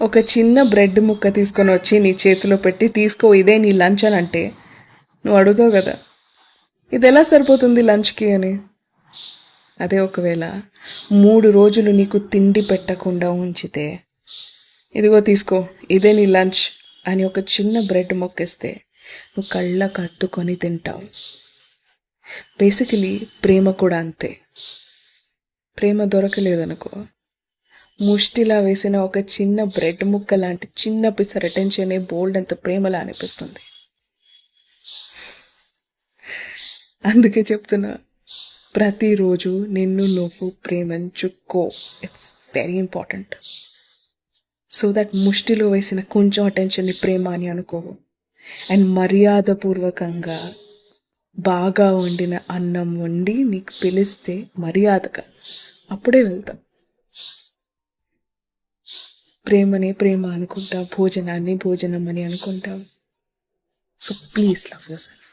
ఒక చిన్న బ్రెడ్ ముక్క తీసుకొని వచ్చి నీ చేతిలో పెట్టి తీసుకో ఇదే నీ లంచ్ అని అంటే నువ్వు అడుగుతావు కదా, ఇది ఎలా సరిపోతుంది లంచ్కి అని. అదే ఒకవేళ 3 రోజులు నీకు తిండి పెట్టకుండా ఉంచితే, ఇదిగో తీసుకో ఇదే నీ లంచ్ అని ఒక చిన్న బ్రెడ్ మొక్కిస్తే నువ్వు కళ్ళకు అద్దుకొని తింటావు. బేసికలీ ప్రేమ కూడా అంతే. ప్రేమ దొరకలేదనుకో, ముష్టిలా వేసిన ఒక చిన్న బ్రెడ్ ముక్క లాంటి చిన్న పిసర్ అటెన్షనే బోల్డ్ అంత ప్రేమలా అనిపిస్తుంది. అందుకే చెప్తున్నా, ప్రతిరోజు నిన్ను నువ్వు ప్రేమించుకో. It's very important. So that ముష్టిలో వేసిన కొంచెం అటెన్షన్ని ప్రేమ అని అనుకోవు. అండ్ మర్యాదపూర్వకంగా బాగా వండిన అన్నం వండి నీకు పిలిస్తే మర్యాదగా అప్పుడే వెళ్తాం. ప్రేమనే ప్రేమ అనుకుంటాం, భోజనాన్ని భోజనం అని అనుకుంటాం. So please love your self.